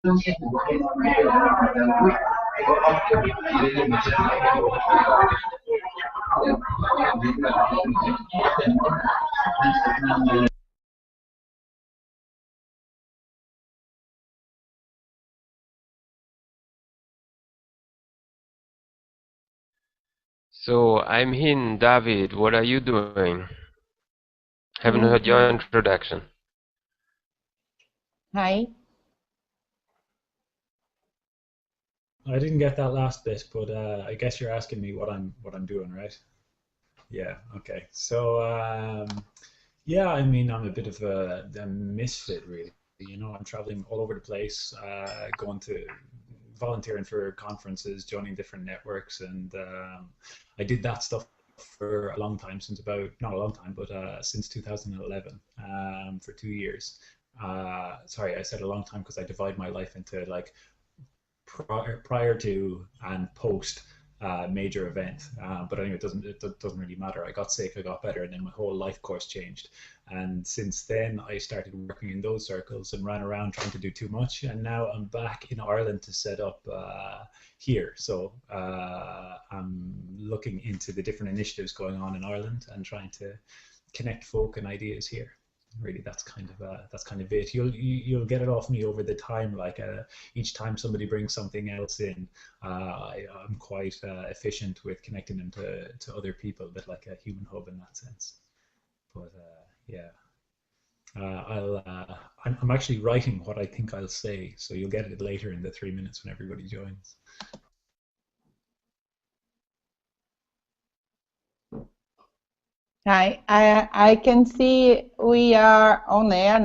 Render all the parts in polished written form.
So I'm in, David. What are you doing? Haven't heard your introduction. Hi. I didn't get that last bit, but I guess you're asking me what I'm doing, right? Yeah. Okay. So yeah, I mean, I'm a bit of a misfit, really. You know, I'm traveling all over the place, going to volunteering for conferences, joining different networks, and I did that stuff for a long time, since about, not a long time, but since 2011, for 2 years. Sorry, I said a long time because I divide my life into like prior to and post major event. But anyway, it doesn't really matter. I got sick, I got better, and then my whole life course changed. And since then, I started working in those circles and ran around trying to do too much. And now I'm back in Ireland to set up here. So I'm looking into the different initiatives going on in Ireland and trying to connect folk and ideas here. Really, that's kind of it. You'll get it off me over the time. Like each time somebody brings something else in, I'm quite efficient with connecting them to other people, a bit like a human hub in that sense. But yeah, I'm actually writing what I think I'll say, so you'll get it later in the 3 minutes when everybody joins. Hi, I can see we are on air.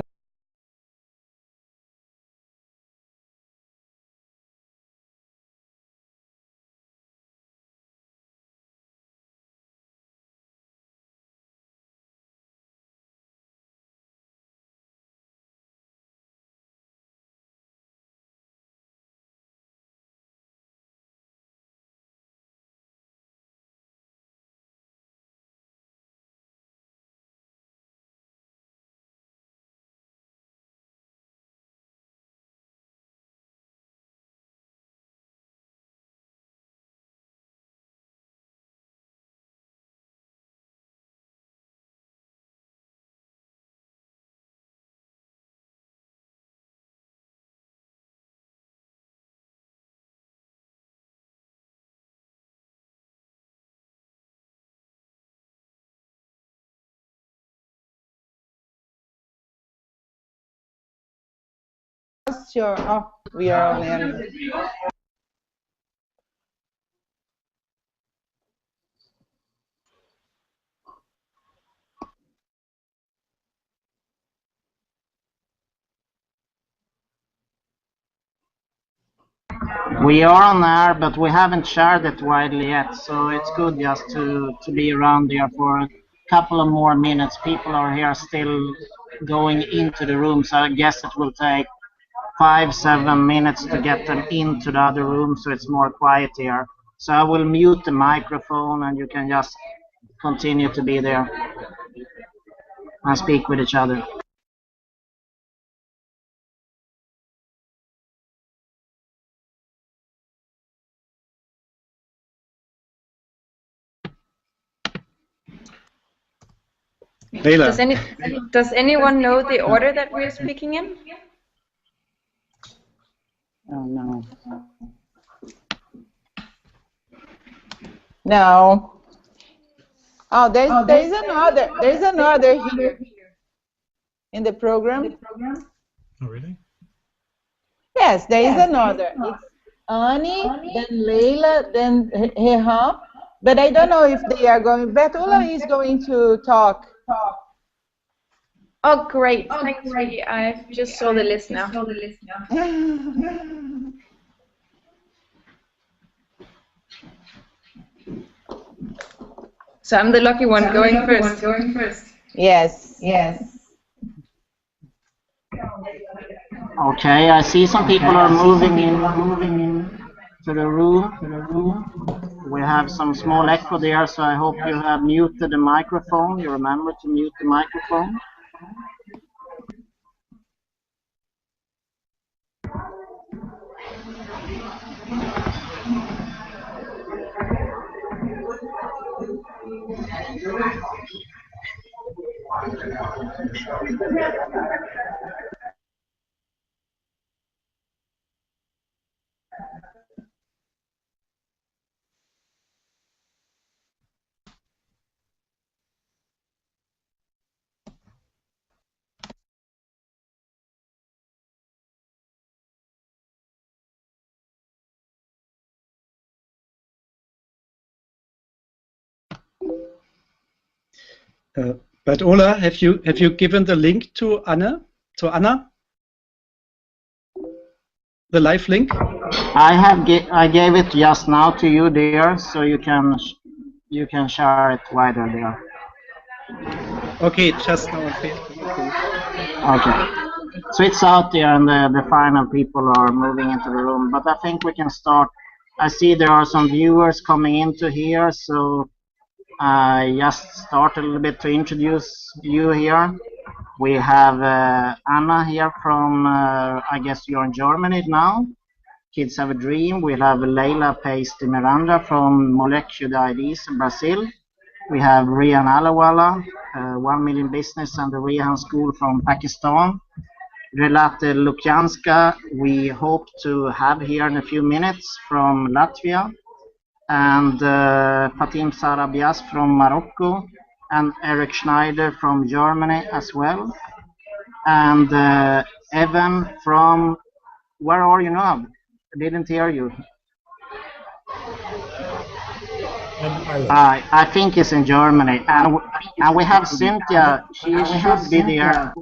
Sure. Oh, we are on air. We are on air, but we haven't shared it widely yet, so it's good just to be around here for a couple of more minutes. People are here still going into the room, so I guess it will take 5-7 minutes to get them into the other room, so it's more quiet here. So I will mute the microphone, and you can just continue to be there and speak with each other. Does anyone know the order that we're speaking in? Oh no. No. Oh, there's another here in the program. Oh, really? Yes, there is another. It's Annie, then Leila, then Rehan. But I don't know if they are going. Betula is going to talk. Oh, great. Thanks, Vicky. I just saw the list now. So I'm the lucky one going first. Yes. Okay, I see some people are moving in to the room. We have some small echo there, so I hope you have muted the microphone. You remember to mute the microphone. But Ola, have you given the link to Anna? To Anna? The live link? I gave it just now to you there, so you can share it wider there. Okay, just now on Facebook. Okay. Okay. So it's out there, and the final people are moving into the room. But I think we can start. I see there are some viewers coming into here, so I just start a little bit to introduce you here. We have Anna here from, I guess you're in Germany now. Kids Have a Dream. We have Leila Pace de Miranda from Molecular IDs in Brazil. We have Rian Alawala, 1 Million Business and the Rihan School from Pakistan. Relate Lukjanska, we hope to have here in a few minutes from Latvia. And Fatim Sarabias from Morocco. And Eric Schneider from Germany as well. And Evan from, where are you now? I didn't hear you. I think it's in Germany. And we have Cynthia. She should be there.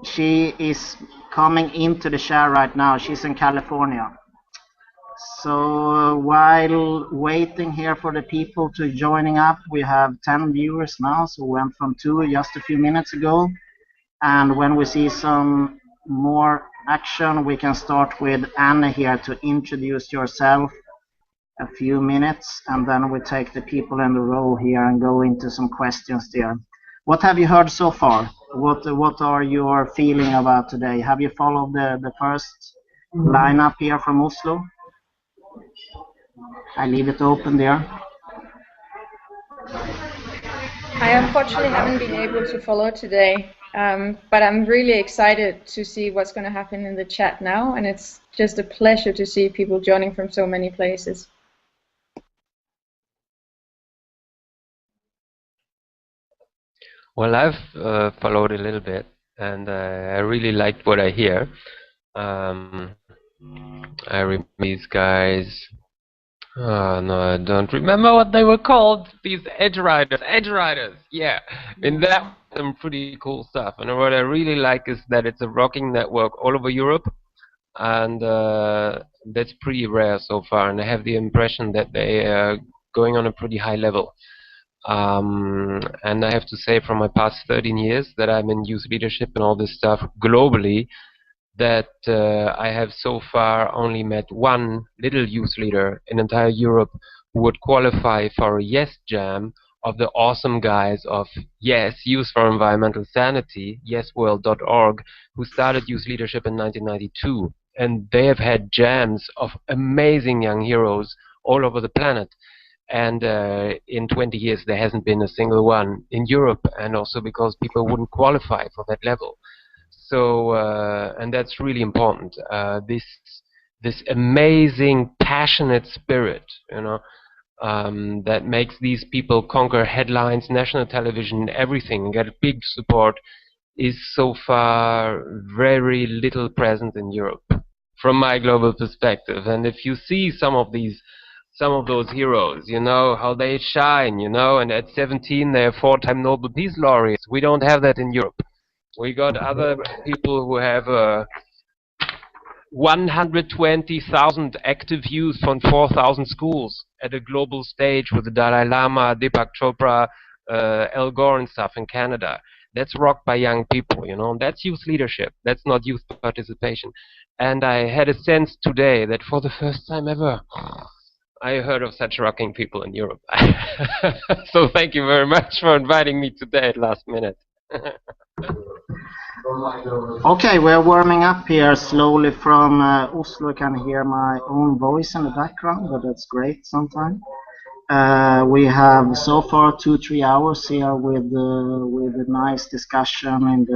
She is coming into the share right now. She's in California. So while waiting here for the people to joining up, we have 10 viewers now. So we went from 2 just a few minutes ago. And when we see some more action, we can start with Anna here to introduce yourself a few minutes, and then we take the people in the row here and go into some questions there. What have you heard so far? What are your feeling about today? Have you followed the first lineup here from Oslo? I leave it open there. I unfortunately haven't been able to follow today, but I'm really excited to see what's going to happen in the chat now, and it's just a pleasure to see people joining from so many places. Well, I've followed a little bit, and I really liked what I hear. I remember these guys. Oh, no, I don't remember what they were called. These edge riders. Edge riders. Yeah, and that was some pretty cool stuff. And what I really like is that it's a rocking network all over Europe, and that's pretty rare so far. And I have the impression that they are going on a pretty high level. And I have to say, from my past 13 years that I'm in youth leadership and all this stuff globally, that I have so far only met one little youth leader in entire Europe who would qualify for a Yes Jam of the awesome guys of Yes, Youth for Environmental Sanity, yesworld.org, who started youth leadership in 1992. And they have had jams of amazing young heroes all over the planet. And in 20 years, there hasn't been a single one in Europe, and also because people wouldn't qualify for that level. So, and that's really important. This amazing, passionate spirit, that makes these people conquer headlines, national television, everything, and get big support, is so far very little present in Europe, from my global perspective. And if you see some of those heroes, how they shine, and at 17 they're 4-time Nobel Peace Laureates. We don't have that in Europe. We got other people who have 120,000 active youth from 4,000 schools at a global stage with the Dalai Lama, Deepak Chopra, Al Gore and stuff in Canada. That's rocked by young people, That's youth leadership. That's not youth participation. And I had a sense today that for the first time ever, I heard of such rocking people in Europe. So thank you very much for inviting me today at last minute. Okay, we're warming up here slowly from Oslo. I can hear my own voice in the background, but that's great sometimes. We have so far 2-3 hours here with a nice discussion and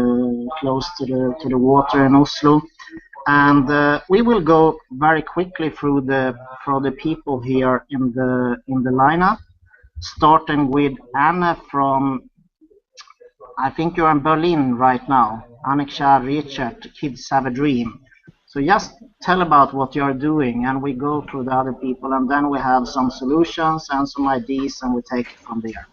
close to the water in Oslo, and we will go very quickly through the people here in the lineup, starting with Anna from, I think you're in Berlin right now. Annika Richard, Kids Have a Dream. So just tell about what you're doing, and we go through the other people, and then we have some solutions and some ideas, and we take it from there.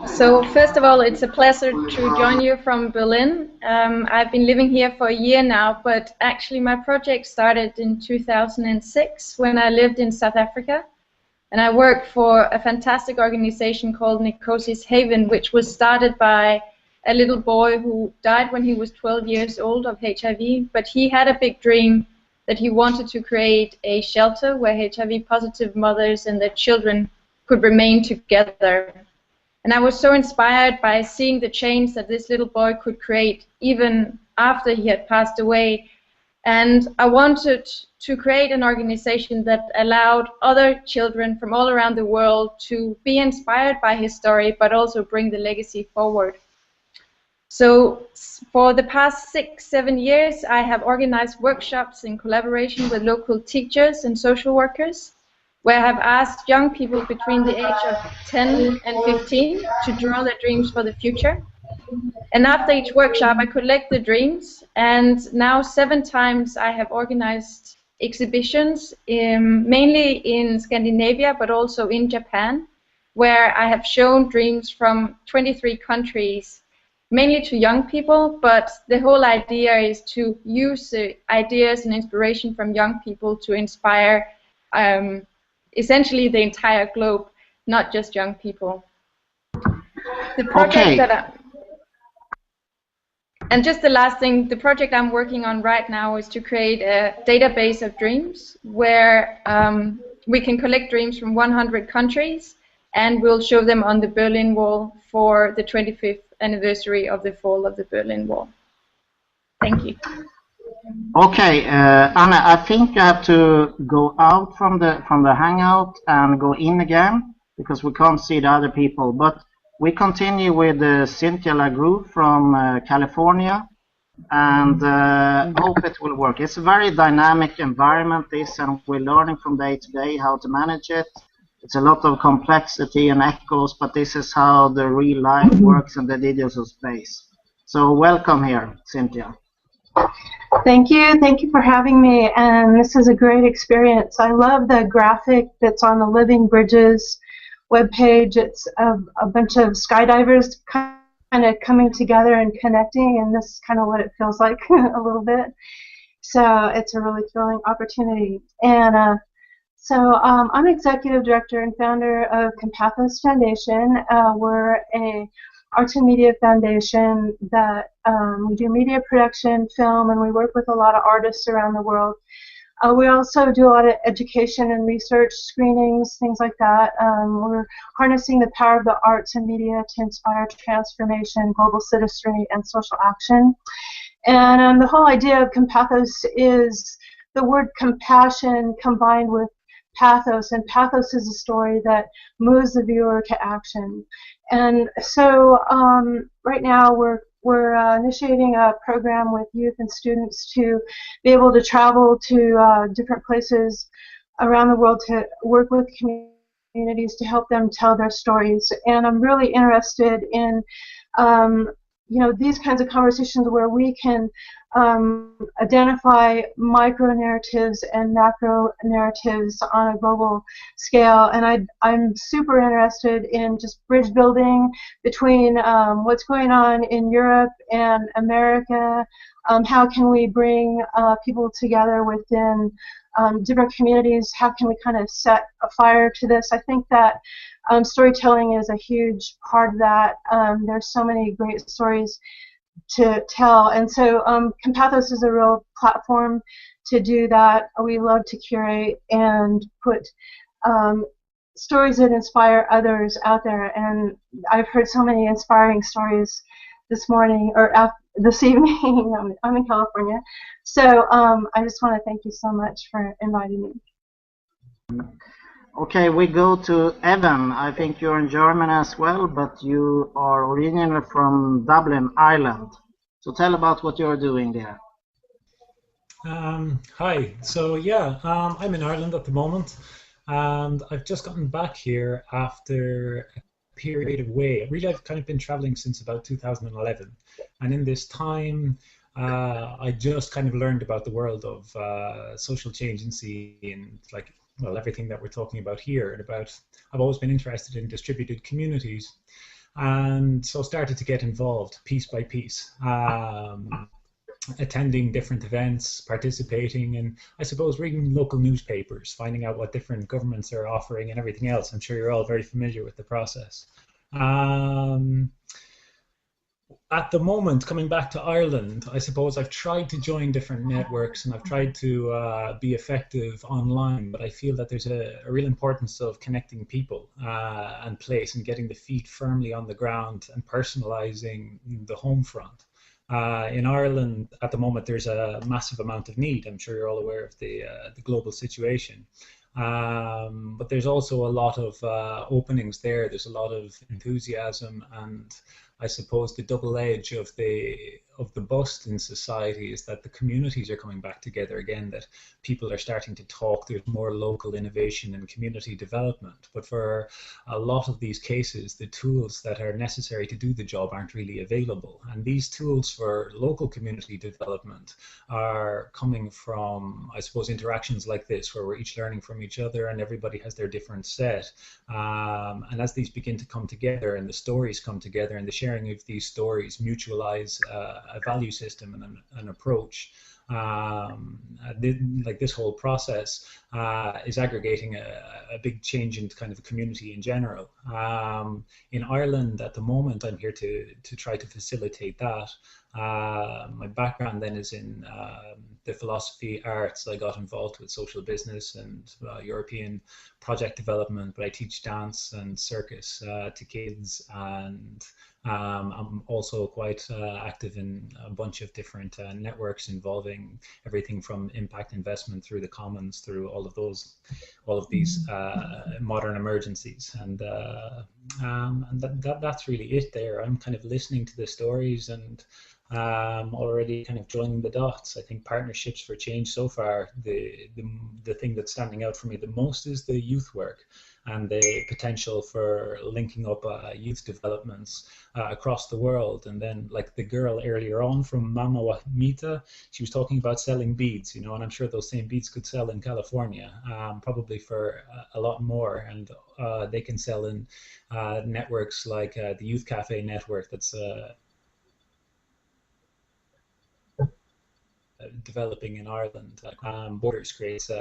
So first of all, it's a pleasure to join you from Berlin. I've been living here for a year now, but actually my project started in 2006 when I lived in South Africa. And I work for a fantastic organization called Necrosis Haven, which was started by a little boy who died when he was 12 years old of HIV. But he had a big dream that he wanted to create a shelter where HIV-positive mothers and their children could remain together. And I was so inspired by seeing the change that this little boy could create even after he had passed away. And I wanted to create an organization that allowed other children from all around the world to be inspired by his story, but also bring the legacy forward. So for the past 6-7 years, I have organized workshops in collaboration with local teachers and social workers, where I have asked young people between the age of 10 and 15 to draw their dreams for the future. And after each workshop, I collect the dreams, and now 7 times I have organized exhibitions, mainly in Scandinavia, but also in Japan, where I have shown dreams from 23 countries, mainly to young people, but the whole idea is to use the ideas and inspiration from young people to inspire essentially the entire globe, not just young people. The project And just the last thing, the project I'm working on right now is to create a database of dreams where we can collect dreams from 100 countries, and we'll show them on the Berlin Wall for the 25th anniversary of the fall of the Berlin Wall. Thank you. Okay, Anna, I think you have to go out from the Hangout and go in again because we can't see the other people. But we continue with Cynthia LaGrue from California, and hope it will work. It's a very dynamic environment, this, and we're learning from day to day how to manage it. It's a lot of complexity and echoes, but this is how the real life works in the digital space. So welcome here, Cynthia. Thank you for having me, and this is a great experience. I love the graphic that's on the Living Bridges webpage. It's a bunch of skydivers kind of coming together and connecting, and this is kind of what it feels like a little bit. So it's a really thrilling opportunity. And so I'm executive director and founder of Compathos Foundation. We're a arts and media foundation that we do media production, film, and we work with a lot of artists around the world. We also do a lot of education and research screenings, things like that. We're harnessing the power of the arts and media to inspire transformation, global citizenry, and social action. And the whole idea of Compathos is the word compassion combined with pathos, and pathos is a story that moves the viewer to action. And so right now we're initiating a program with youth and students to be able to travel to different places around the world to work with communities to help them tell their stories. And I'm really interested in these kinds of conversations where we can identify micro narratives and macro narratives on a global scale. And I'm super interested in just bridge building between what's going on in Europe and America. How can we bring people together within different communities? How can we kind of set a fire to this? I think that storytelling is a huge part of that. There's so many great stories to tell, and so Compathos is a real platform to do that. We love to curate and put stories that inspire others out there, and I've heard so many inspiring stories this morning or this evening. I'm in California. So I just want to thank you so much for inviting me. Okay, we go to Evan. I think you're in Germany as well, but you are originally from Dublin, Ireland. So tell about what you're doing there. Hi. So yeah, I'm in Ireland at the moment, and I've just gotten back here after a period away. Really, I've kind of been traveling since about 2011, and in this time, I just kind of learned about the world of social change and like, well, everything that we're talking about here. And about, I've always been interested in distributed communities, and so started to get involved piece by piece. Attending different events, participating, and I suppose reading local newspapers, finding out what different governments are offering and everything else. I'm sure you're all very familiar with the process. At the moment, coming back to Ireland, I suppose I've tried to join different networks and I've tried to be effective online, but I feel that there's a real importance of connecting people and place and getting the feet firmly on the ground and personalizing the home front. In Ireland, at the moment, there's a massive amount of need. I'm sure you're all aware of the global situation. But there's also a lot of openings there. There's a lot of enthusiasm, and I suppose the double edge of the bust in society is that the communities are coming back together again, that people are starting to talk. There's more local innovation and community development. But for a lot of these cases, the tools that are necessary to do the job aren't really available. And these tools for local community development are coming from, I suppose, interactions like this, where we're each learning from each other and everybody has their different set. And as these begin to come together and the stories come together and the sharing of these stories mutualize a value system and an approach, like this whole process is aggregating a big change in kind of community in general. In Ireland at the moment, I'm here to try to facilitate that. My background then is in the philosophy, arts. I got involved with social business and European project development, but I teach dance and circus to kids, and I'm also quite active in a bunch of different networks involving everything from impact investment through the commons, through all of these modern emergencies, and that's really it there. I'm kind of listening to the stories and already kind of joining the dots. I think partnerships for change so far, the thing that's standing out for me the most is the youth work and the potential for linking up youth developments across the world. And then, like the girl earlier on from Mama Wahmita, she was talking about selling beads, you know, and I'm sure those same beads could sell in California, probably for a lot more. And they can sell in networks like the Youth Cafe network that's developing in Ireland. Borders creates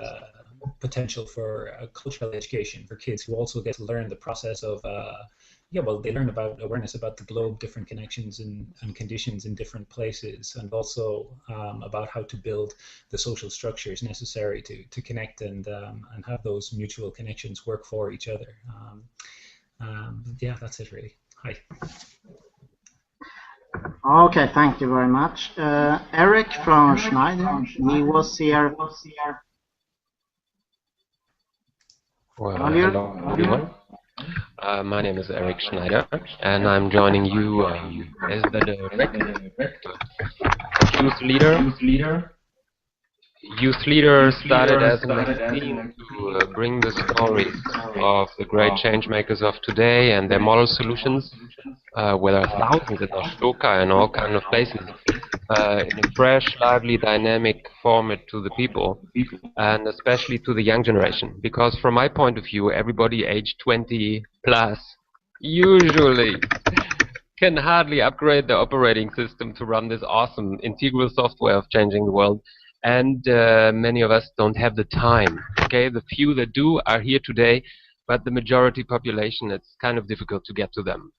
potential for cultural education for kids who also get to learn the process of they learn about awareness about the globe, different connections and conditions in different places, and also about how to build the social structures necessary to connect and have those mutual connections work for each other. Yeah, that's it really. Hi. Okay, thank you very much. Eric from Schneider, he was here. Well, hello everyone. My name is Eric Schneider, and I'm joining you as the director of Youth Leader. Youth Leader started as a magazine to bring the stories of the great change makers of today and their model solutions, where there are thousands in Oslo and all kinds of places, in a fresh, lively, dynamic format to the people, and especially to the young generation. Because from my point of view, everybody aged 20 plus usually can hardly upgrade the operating system to run this awesome integral software of changing the world. And many of us don't have the time. Okay, the few that do are here today, but the majority population, it's kind of difficult to get to them.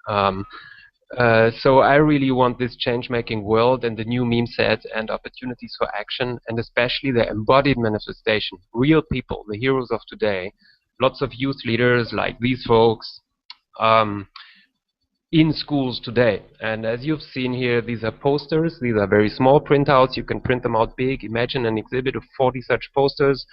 So I really want this change-making world and the new meme set and opportunities for action, and especially the embodied manifestation, real people, the heroes of today, lots of youth leaders like these folks, in schools today. And as you've seen here, these are posters. These are very small printouts. You can print them out big. Imagine an exhibit of 40 such posters,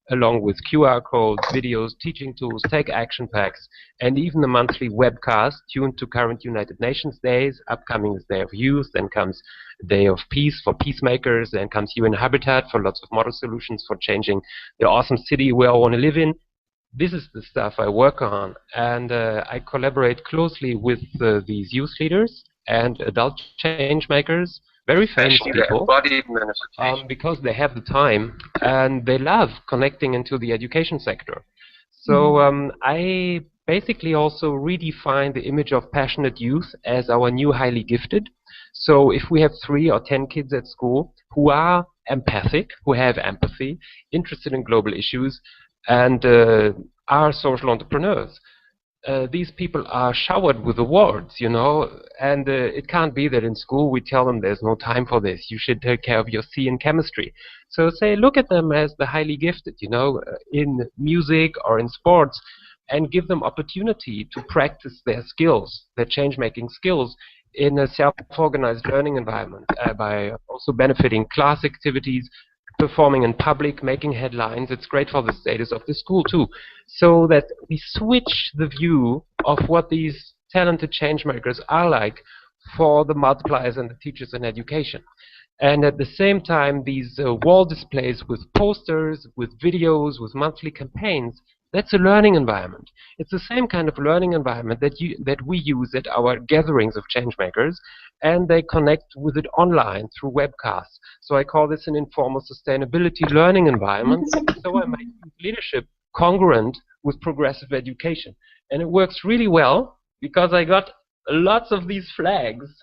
along with QR codes, videos, teaching tools, take action packs, and even a monthly webcast tuned to current United Nations days. Upcoming is Day of Youth, then comes Day of Peace for peacemakers, then comes UN Habitat for lots of model solutions for changing the awesome city we all want to live in. This is the stuff I work on, and I collaborate closely with these youth leaders and adult change makers, very famous people, because they have the time and they love connecting into the education sector. So I basically also redefine the image of passionate youth as our new highly gifted. So if we have 3 or 10 kids at school who are empathic, who have empathy, interested in global issues, and are social entrepreneurs, these people are showered with awards, you know, and it can't be that in school we tell them there's no time for this, you should take care of your C in chemistry. So say, look at them as the highly gifted, you know, in music or in sports, and give them opportunity to practice their skills, their change-making skills, in a self-organized learning environment, by also benefiting class activities, performing in public, making headlines. It's great for the status of the school too. So that we switch the view of what these talented change makers are like for the multipliers and the teachers in education. And at the same time, these wall displays with posters, with videos, with monthly campaigns, that's a learning environment. It's the same kind of learning environment that we use at our gatherings of changemakers, and they connect with it online through webcasts. So I call this an informal sustainability learning environment. So I make leadership congruent with progressive education. And it works really well because I got lots of these flags.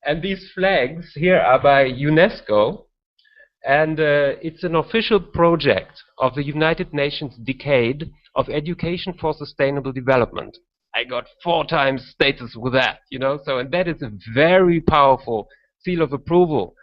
And these flags here are by UNESCO. And it's an official project of the United Nations Decade of Education for Sustainable Development. I got 4 times status with that, you know, so, and that is a very powerful seal of approval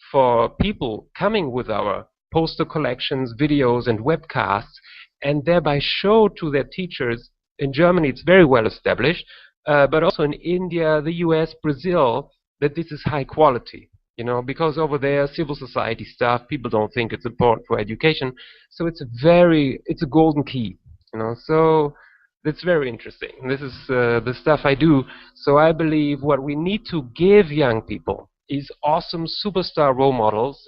for people coming with our poster collections, videos, and webcasts, and thereby show to their teachers. In Germany, it's very well established, but also in India, the US, Brazil, that this is high quality. You know, because over there, civil society stuff, people don't think it's important for education. So it's a golden key, you know. So it's very interesting. This is the stuff I do. So I believe what we need to give young people is awesome superstar role models,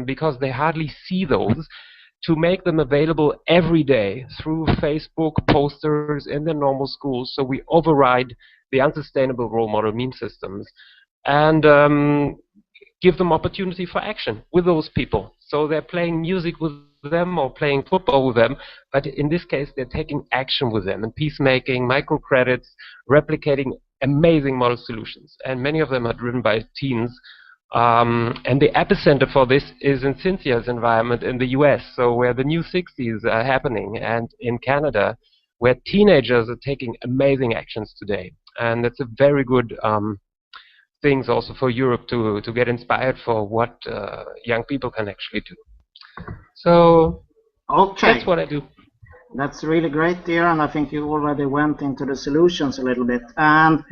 because they hardly see those, to make them available every day through Facebook posters in their normal schools. So we override the unsustainable role model meme systems, and give them opportunity for action with those people. So they're playing music with them or playing football with them, but in this case they're taking action with them, and peacemaking, microcredits, replicating amazing model solutions. And many of them are driven by teens. And the epicenter for this is in Cynthia's environment in the US, so where the new 60s are happening, and in Canada, where teenagers are taking amazing actions today. And that's a very good things also for Europe to get inspired for what young people can actually do. So that's what I do. That's really great, dear, and I think you already went into the solutions a little bit. And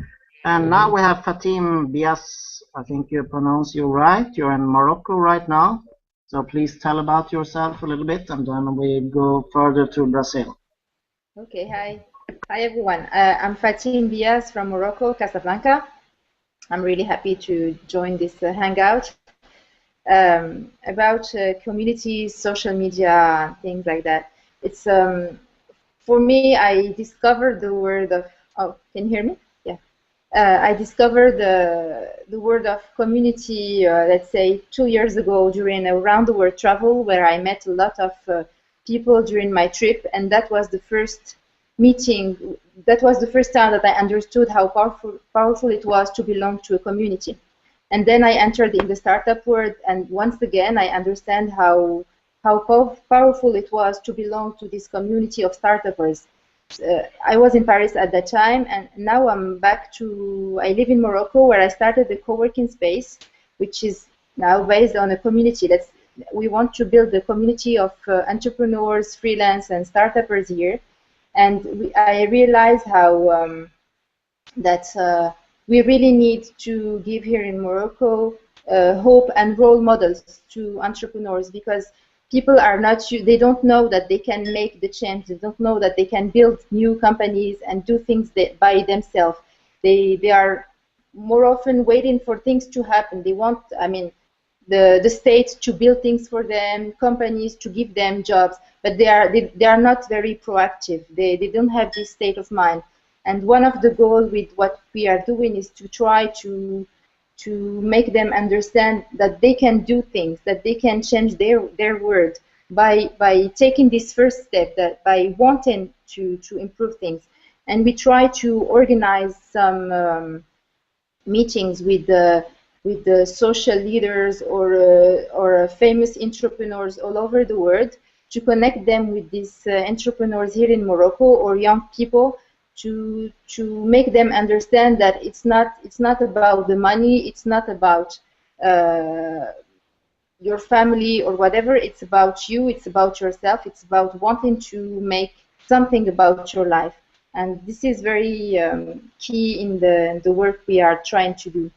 now we have Fatim Bias. I think you pronounce you right. You're in Morocco right now. So please tell about yourself a little bit, and then we go further to Brazil. Okay, hi. Hi, everyone. I'm Fatim Bias from Morocco, Casablanca. I'm really happy to join this Hangout about communities, social media, things like that. It's for me, I discovered the word of, oh, can you hear me? Yeah. I discovered the word of community, let's say 2 years ago during a round the world travel, where I met a lot of people during my trip, and that was the first meeting. That was the first time that I understood how powerful it was to belong to a community. And then I entered in the startup world, and once again I understand how powerful it was to belong to this community of startuppers. I was in Paris at that time, and now I'm back to, I live in Morocco, where I started the co-working space, which is now based on a community. We want to build a community of entrepreneurs, freelance, and startuppers here. And I realized that we really need to give here in Morocco hope and role models to entrepreneurs, because people are not, they don't know that they can make the change. They don't know that they can build new companies and do things by themselves. They are more often waiting for things to happen. They want, I mean, the state to build things for them, companies to give them jobs, but they are not very proactive. They don't have this state of mind. And one of the goals with what we are doing is to try to make them understand that they can do things, that they can change their world by taking this first step, that by wanting to improve things. And we try to organize some meetings with the social leaders or famous entrepreneurs all over the world, to connect them with these entrepreneurs here in Morocco, or young people, to make them understand that it's not about the money, it's not about your family or whatever. It's about you, it's about yourself, it's about wanting to make something about your life. And this is very key in the work we are trying to do.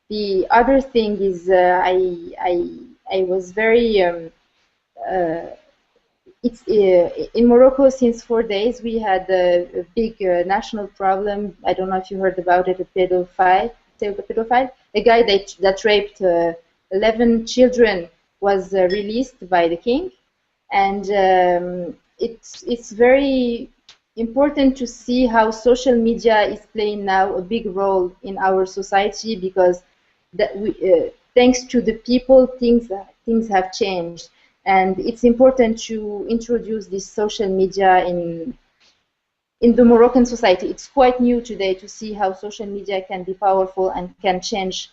The other thing is I was very it's in Morocco since 4 days. We had a big national problem. I don't know if you heard about it. A pedophile, a guy that raped 11 children was released by the king, and it's very important to see how social media is playing now a big role in our society, because thanks to the people, things have changed. And it's important to introduce this social media in the Moroccan society. It's quite new today to see how social media can be powerful and can change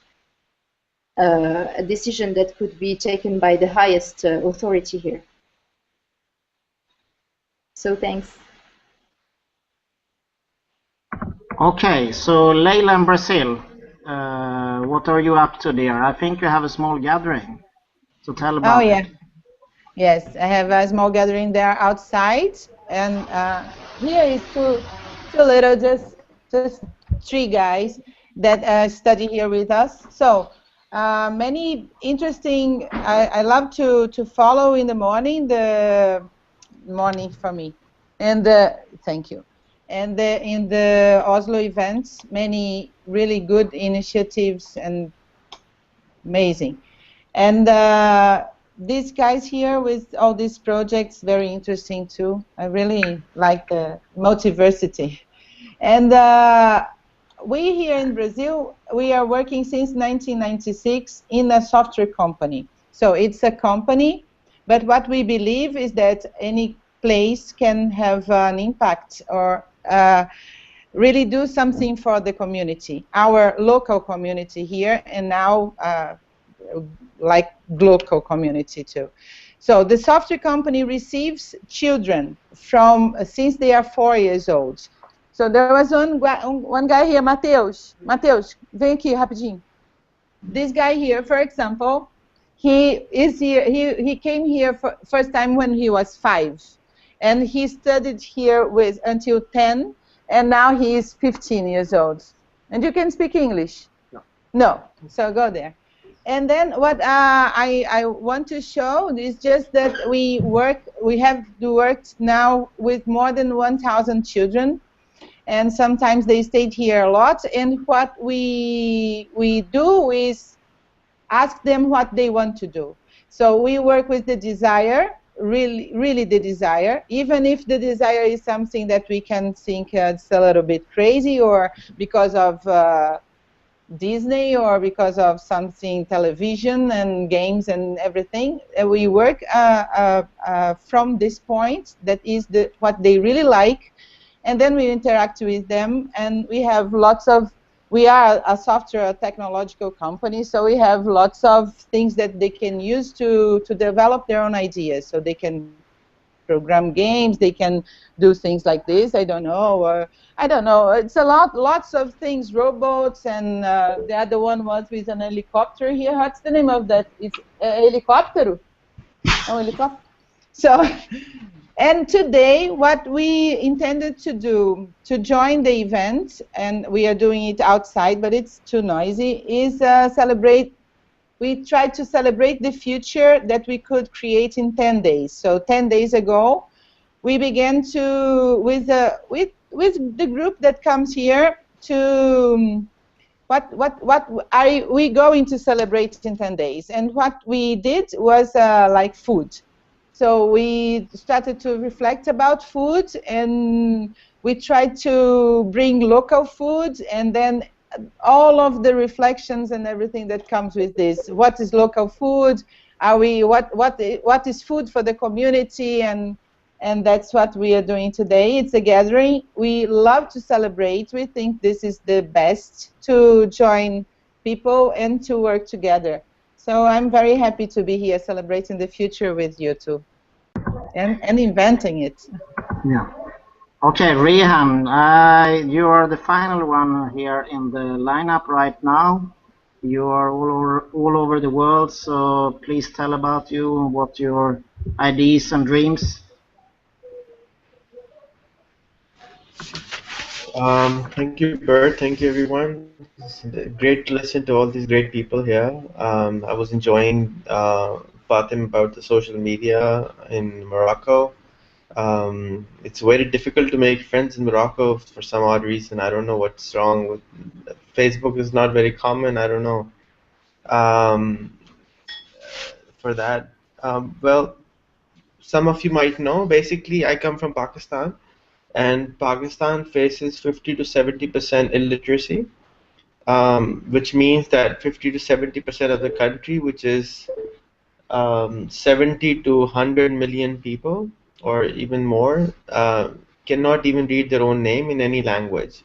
a decision that could be taken by the highest authority here. So thanks. Okay, so Leila in Brazil, what are you up to there? I think you have a small gathering, so tell about it. Yes, I have a small gathering there outside, and here is two little, just three guys that study here with us. So many interesting. I love to follow in the morning, the morning for me, and thank you. And in the Oslo events, many really good initiatives and amazing. And these guys here with all these projects, very interesting too. I really like the multiversity. And we here in Brazil, we are working since 1996 in a software company. So it's a company, but what we believe is that any place can have an impact or really do something for the community, our local community here, and now like local community too. So the software company receives children from since they are 4 years old. So there was one guy here, Mateus, vem aqui rapidinho. This guy here, for example, he is here. He came here for first time when he was 5, and he studied here with until 10, and now he is 15 years old. And you can speak English? No. So go there. And then what I want to show is just that we have worked now with more than 1,000 children, and sometimes they stayed here a lot. And what we do is ask them what they want to do. So we work with the desire, really the desire, even if the desire is something that we can think it's a little bit crazy, or because of Disney, or because of something, television and games and everything. We work from this point, that is what they really like, and then we interact with them, and we have we are a software technological company, so we have lots of things that they can use to develop their own ideas. So they can program games, they can do things like this, I don't know, it's a lots of things, robots, and the other one was with an helicopter here. What's the name of that? It's a helicopter. So And today, what we intended to do to join the event, and we are doing it outside, but it's too noisy, is celebrate. We tried to celebrate the future that we could create in 10 days. So 10 days ago, we began to, with the group that comes here, to what are we going to celebrate in 10 days? And what we did was like food. So we started to reflect about food, and we tried to bring local food, and then all of the reflections and everything that comes with this. What is local food? Are we what is food for the community? And that's what we are doing today. It's a gathering. We love to celebrate. We think this is the best to join people and to work together. So I'm very happy to be here celebrating the future with you too, and inventing it. Yeah. Okay, Rehan, you are the final one here in the lineup right now. You are all over the world, so please tell about you and what your ideas and dreams. Thank you, Bert. Thank you, everyone. It's great to listen to all these great people here. I was enjoying Fatim about the social media in Morocco. It's very difficult to make friends in Morocco for some odd reason. I don't know what's wrong with Facebook is not very common. I don't know for that. Well, some of you might know. Basically, I come from Pakistan, and Pakistan faces 50 to 70% illiteracy, which means that 50 to 70% of the country, which is 70 to 100 million people, or even more, cannot even read their own name in any language.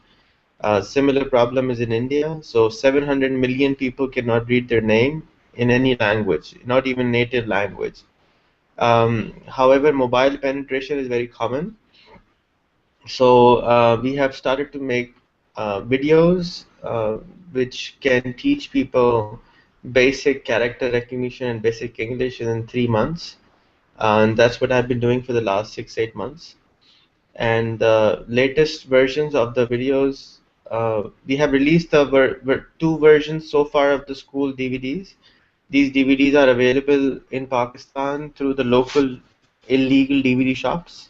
Similar problem is in India. So 700 million people cannot read their name in any language, not even native language. However, mobile penetration is very common. So we have started to make videos which can teach people basic character recognition and basic English in 3 months. And that's what I've been doing for the last 6-8 months. And the latest versions of the videos, we have released the 2 versions so far of the school DVDs. These DVDs are available in Pakistan through the local illegal DVD shops,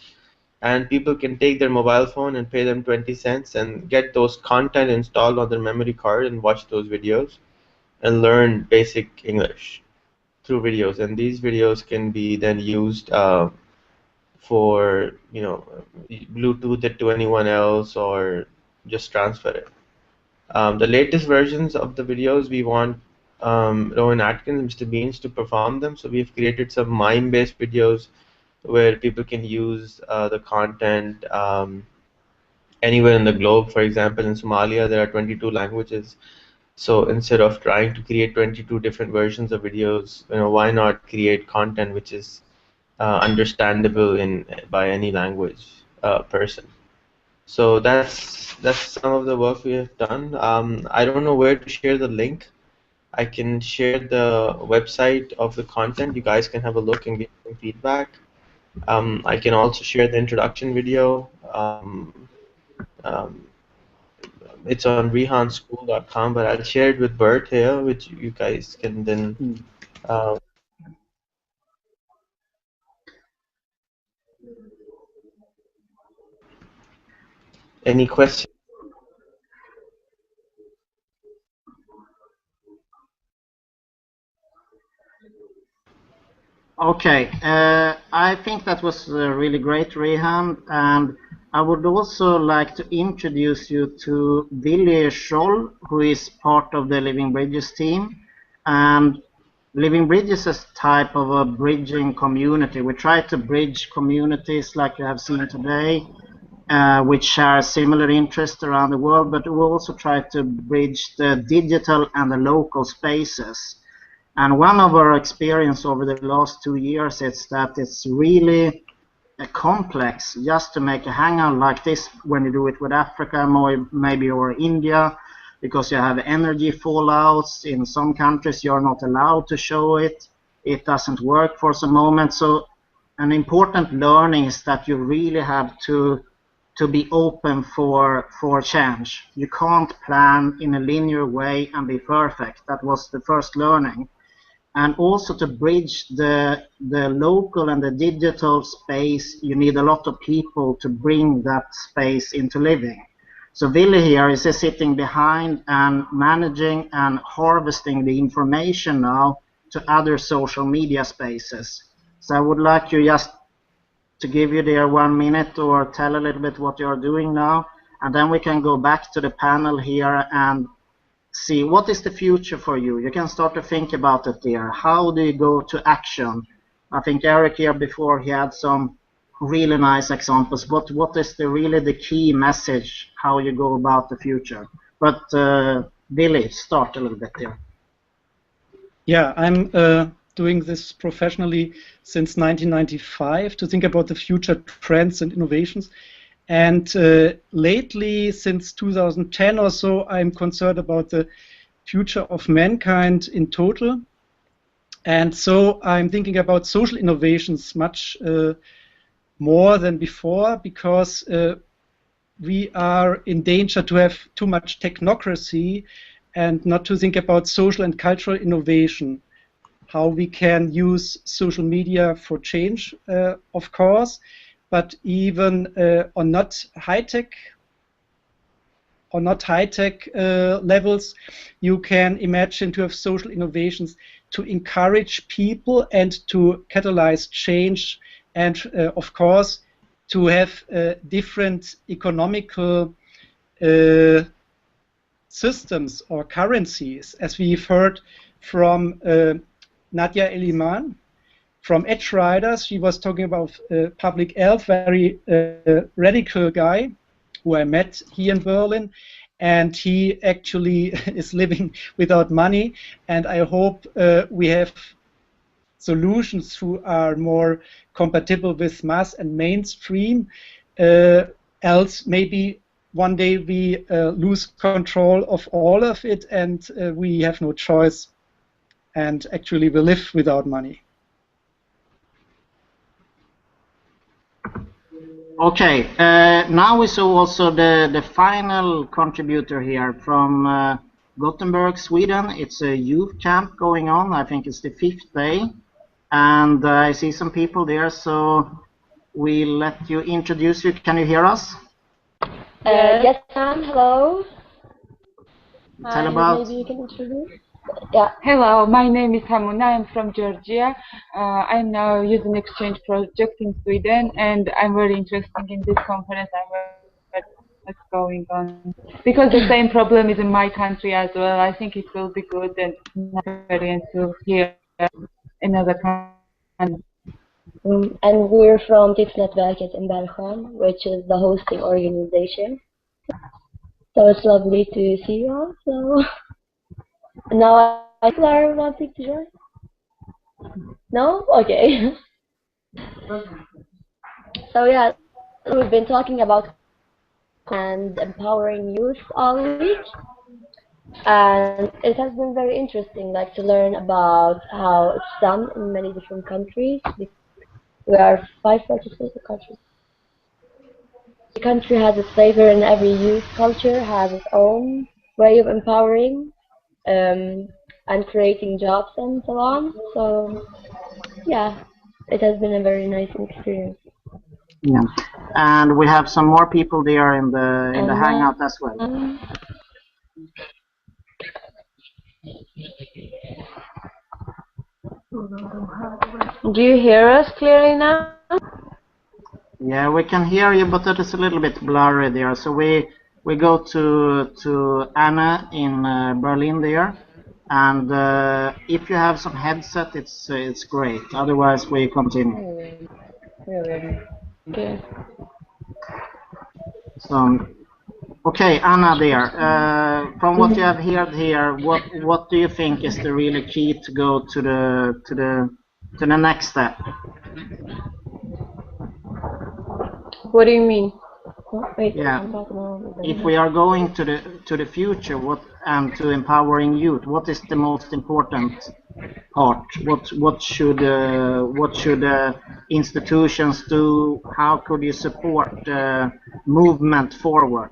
and people can take their mobile phone and pay them 20 cents and get those content installed on their memory card and watch those videos and learn basic English through videos. And these videos can be then used for, Bluetooth it to anyone else or just transfer it. The latest versions of the videos, we want Rowan Atkins, Mr. Beans to perform them. So we've created some mime-based videos where people can use the content anywhere in the globe. For example, in Somalia, there are 22 languages. So instead of trying to create 22 different versions of videos, why not create content which is understandable by any language person? So that's some of the work we have done. I don't know where to share the link. I can share the website of the content. You guys can have a look and give some feedback. I can also share the introduction video. It's on rehanschool.com, but I'll share it with Bert here, which you guys can then. Any questions? Okay, I think that was really great, Rehan, and I would also like to introduce you to Willy Scholl, who is part of the Living Bridges team. And Living Bridges is a type of a bridging community. We try to bridge communities like you have seen today, which share similar interests around the world, but we also try to bridge the digital and the local spaces. And one of our experience over the last 2 years is that it's really complex just to make a hangout like this when you do it with Africa, maybe or India, because you have energy fallouts. In some countries you're not allowed to show it. It doesn't work for some moment. So an important learning is that you really have to be open for change. You can't plan in a linear way and be perfect. That was the first learning. And also to bridge the local and the digital space, you need a lot of people to bring that space into living. So Willy here is sitting behind and managing and harvesting the information now to other social media spaces. So I would like you just to give you there 1 minute or tell a little bit what you are doing now, and then we can go back to the panel here and see what is the future for you. You can start to think about it there. How do you go to action? I think Eric here before, he had some really nice examples. But what is really the key message, how you go about the future? But Willy, start a little bit there. Yeah, I'm doing this professionally since 1995 to think about the future trends and innovations. And lately, since 2010 or so, I'm concerned about the future of mankind in total. And so I'm thinking about social innovations much more than before, because we are in danger to have too much technocracy and not to think about social and cultural innovation. How we can use social media for change, of course, but even on not high-tech levels, you can imagine to have social innovations to encourage people and to catalyze change, and of course to have different economical systems or currencies, as we've heard from Nadia Eliman from Edge Riders. She was talking about public health, very radical guy who I met here in Berlin, and he actually is living without money, and I hope we have solutions who are more compatible with mass and mainstream, else maybe one day we lose control of all of it and we have no choice and actually we live without money. Okay, now we saw also the final contributor here from Gothenburg, Sweden. It's a youth camp going on. I think it's the 5th day. And I see some people there, so we'll let you introduce you. Can you hear us? Yes, ma'am. Hello. Tell about. Maybe you can introduce. Yeah. Hello, my name is Hamuna. I'm from Georgia. I'm now using exchange project in Sweden, and I'm very interested in this conference. I'm very what's going on, because the same problem is in my country as well. I think it will be good and experience to hear another country. And we're from Tipsnätverket in Belgium, which is the hosting organization. So it's lovely to see you all. So now people are wanting to join? No? Okay. So yeah, we've been talking about and empowering youth all week. And it has been very interesting, like to learn about how it's done in many different countries. We are 5 participating countries. The country has its flavor, and every youth culture has its own way of empowering and creating jobs and so on. So yeah, it has been a very nice experience. Yeah, and we have some more people there in the Hangout as well. Do you hear us clearly now? Yeah, we can hear you, but it is a little bit blurry there. So we go to Anna in Berlin there, and if you have some headset, it's great. Otherwise, we continue. Okay. So, okay, Anna there. From what you have heard here, what do you think is the really key to go to the next step? What do you mean? Wait, yeah, if we are going to the future, and to empowering youth, what is the most important part? What should institutions do? How could you support movement forward?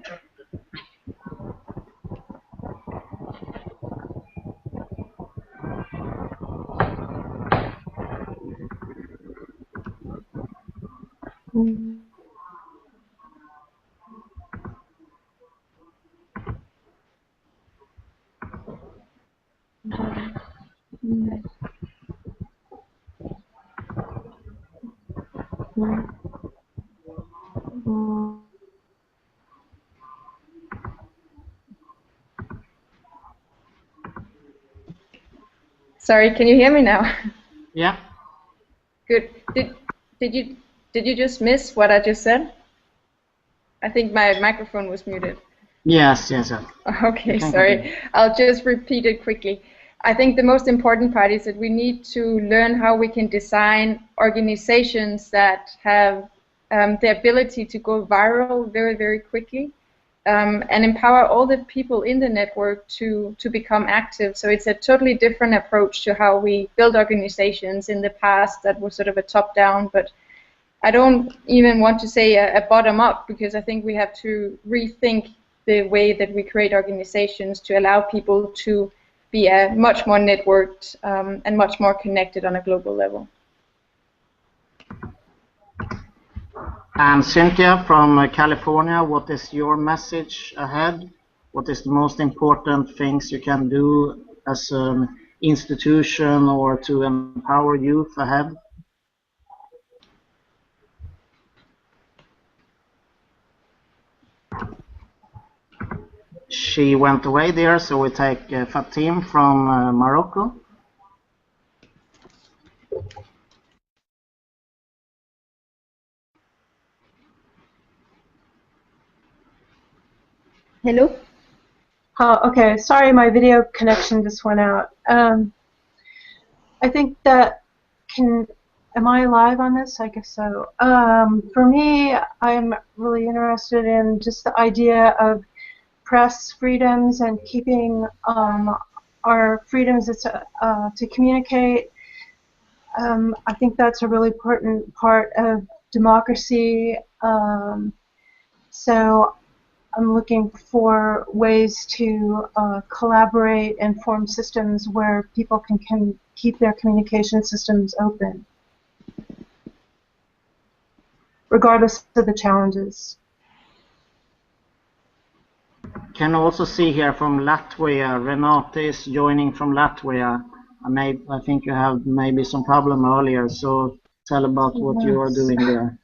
Sorry, can you hear me now? Yeah. Good. Did you just miss what I just said? I think my microphone was muted. Yes. Okay, sorry. I'll just repeat it quickly. I think the most important part is that we need to learn how we can design organizations that have the ability to go viral very, very quickly, and empower all the people in the network to become active. So it's a totally different approach to how we build organizations in the past that was sort of a top-down, but I don't even want to say a bottom-up, because I think we have to rethink the way that we create organizations to allow people to be much more networked and much more connected on a global level. And Cynthia from California, what is your message ahead? What is the most important things you can do as an institution or to empower youth ahead? She went away there, so we take Fatim from Morocco. Hello? Okay, sorry, my video connection just went out. I think that am I live on this? I guess so. For me, I'm really interested in just the idea of press freedoms and keeping our freedoms to communicate. I think that's a really important part of democracy. So I'm looking for ways to collaborate and form systems where people can keep their communication systems open, regardless of the challenges. Can also see here from Latvia, Renate is joining from Latvia. I think you have maybe some problem earlier, so tell about what you are doing there.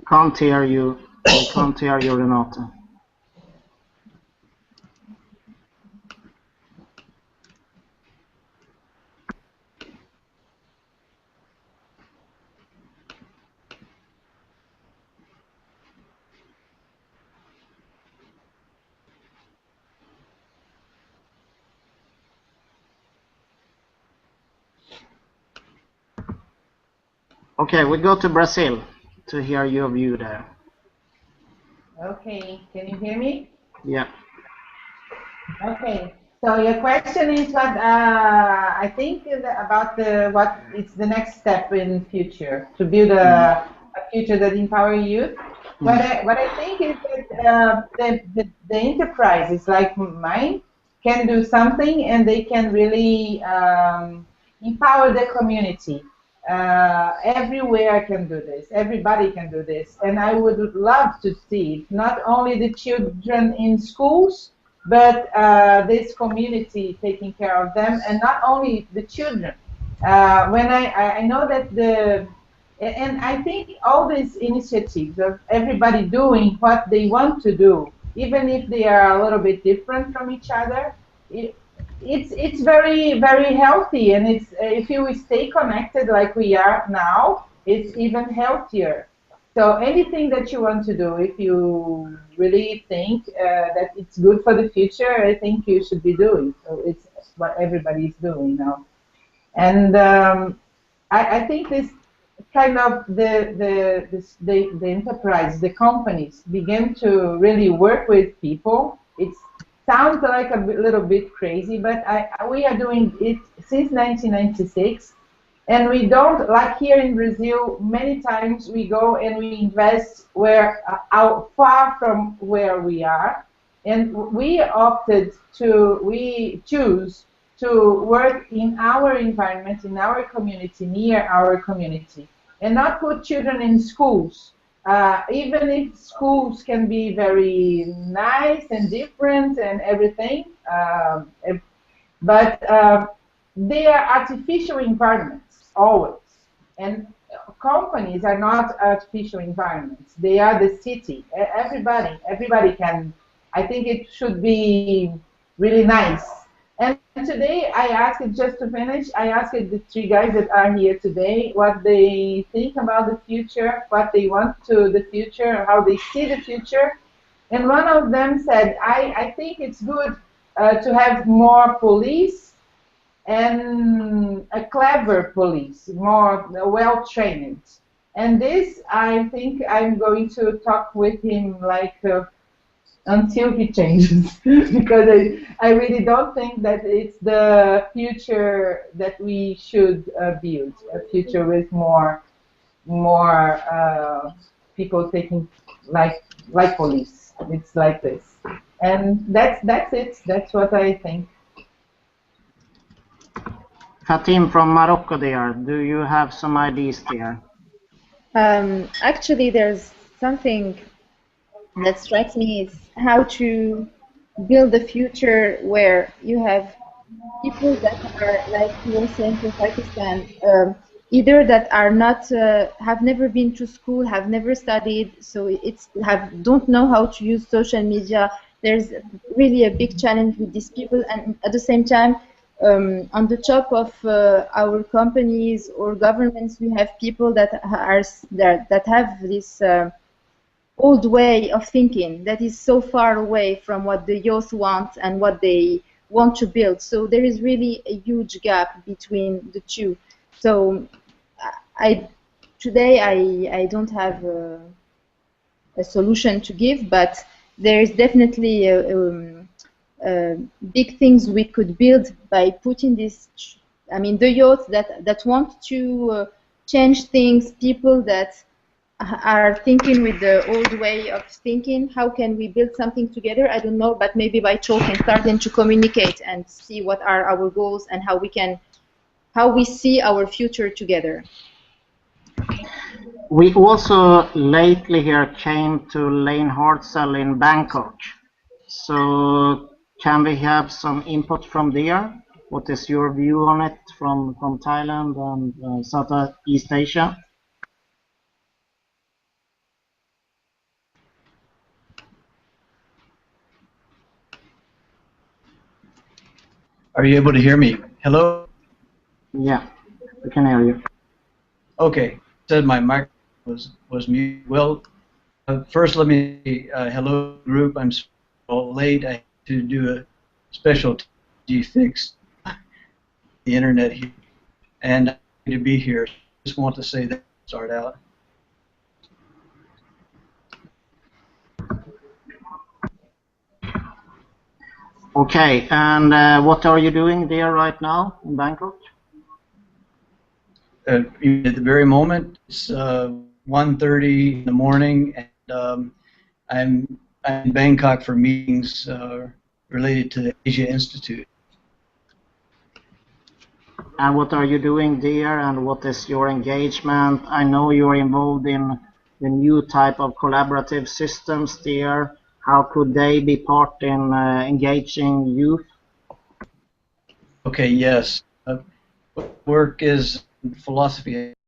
Can't hear you. I can't hear you, Renate. Okay, we go to Brazil to hear your view there. Okay, can you hear me? Yeah. Okay, so your question is what I think about what is the next step in future to build a future that empowers youth. What I think is that the enterprises like mine can do something, and they can really empower the community. Everywhere can do this. Everybody can do this, and I would love to see not only the children in schools, but this community taking care of them, and not only the children. When I know that and I think all these initiatives of everybody doing what they want to do, even if they are a little bit different from each other, it's very, very healthy, and it's if you stay connected like we are now, it's even healthier. So anything that you want to do, if you really think that it's good for the future, I think you should be doing. So what everybody is doing now. And I think this kind of the enterprise, the companies begin to really work with people. It sounds like a little bit crazy, but we are doing it since 1996. And we don't, like here in Brazil, many times we go and we invest where out far from where we are. And we choose to work in our environment, in our community, near our community, and not put children in schools. Even if schools can be very nice and different and everything, but they are artificial environments, always. And companies are not artificial environments. They are the city. Everybody can. I think it should be really nice. And today I asked, just to finish, I asked the three guys that are here today what they think about the future, what they want to the future, how they see the future. And one of them said, I think it's good to have more police and a clever police, more well-trained. And this, I think I'm going to talk with him like until he changes, because I really don't think that it's the future that we should build, a future with more people taking like police. It's like this, and that's it. That's what I think. Fatim from Morocco there, do you have some ideas there? Actually, there's something that strikes me is how to build a future where you have people that are, like you were saying from Pakistan, either that are not, have never been to school, have never studied, so don't know how to use social media. There's really a big challenge with these people, and at the same time, on the top of our companies or governments, we have people that have this old way of thinking that is so far away from what the youth want and what they want to build. So there is really a huge gap between the two. So today I don't have a solution to give, but there is definitely big things we could build by putting this. I mean, the youth that want to change things, people that are thinking with the old way of thinking. How can we build something together? I don't know, but maybe by talking, starting to communicate and see what are our goals and how we see our future together. We also lately here came to Lane Hartzell in Bangkok. So can we have some input from there? What is your view on it from Thailand and Southeast Asia? Are you able to hear me? Hello? Yeah, we can hear you. Okay, said my microphone was muted. Well, first let me say hello group. I'm late. I had to do a special fix the internet here, and I'm happy to be here. Just want to say that start out. Okay, and what are you doing there right now in Bangkok? At the very moment, it's 1:30 in the morning, and I'm in Bangkok for meetings related to the Asia Institute. And what are you doing there, and what is your engagement? I know you're involved in the new type of collaborative systems there. How could they be part in engaging youth? Okay, yes. Work is philosophy